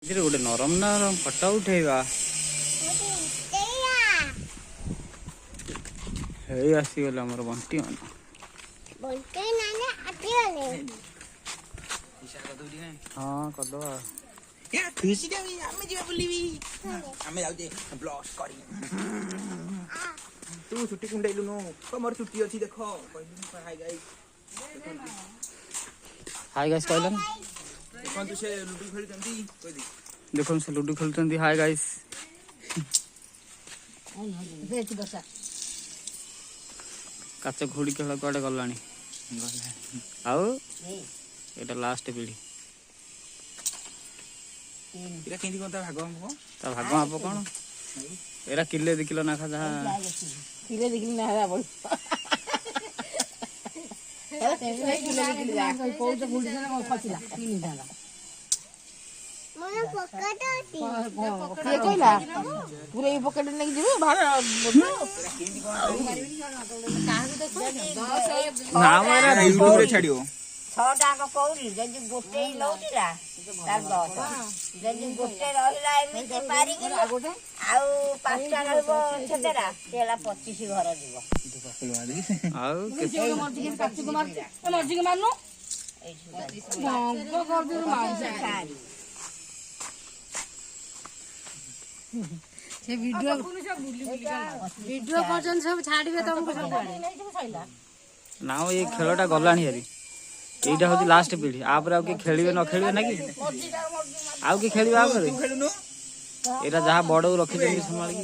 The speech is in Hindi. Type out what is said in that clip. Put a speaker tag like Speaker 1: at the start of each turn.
Speaker 1: गोटे नरम नरम फटा उठेगा आसीगला मोर बंटी मन हाँ करदबा
Speaker 2: तू छुट्टी कुंडैलु नो मोर छुट्टी अछि देखो हाय गाइस
Speaker 1: कहलन
Speaker 2: देखो तू से लूडो खेलतंती कोइ दी
Speaker 1: देखो से लूडो खेलतंती हाय गाइस काच घोड़ी खेल कुआडे गलानी आउ एटा लास्ट पीढ़ी
Speaker 2: इरा केंदी कोनता भाग हमको
Speaker 1: ता भाग आप कोन एरा किले 2 किलो ना खा जा
Speaker 3: किले 2 किलो ना हरा बोल एरा किले 2 किलो जा कोउ तो गुडी ना फसिला 3 दाना
Speaker 4: मोर पॉकेट अछि
Speaker 3: के कहला पूरे पॉकेट नहीं जीवे भार
Speaker 2: केंदी कोन
Speaker 1: ना मेरा
Speaker 2: यूट्यूब रे छाडियो
Speaker 4: 6 टाका पौरी जदी गोटे ही लौटिला तार 10 जदी गोटे रहिला एमिते पारी के आउ 5 टा रहबो छतेरा तेला 25 घर जीवो
Speaker 1: आउ
Speaker 3: के मर्जी के काची को मारते ए मर्जी के मारनो गो कर दे मार से वीडियो पर्यटन सब छाड़िबे तुमको सब
Speaker 1: ना ये खेलटा गलानी हरी एटा होती लास्ट पीढ़ी आप रे के खेलिबे न खेलिबे ना कि आउ के खेलिबे आप रे
Speaker 2: खेलुनो
Speaker 1: एटा जहां बड़ रखि देबी संभाल के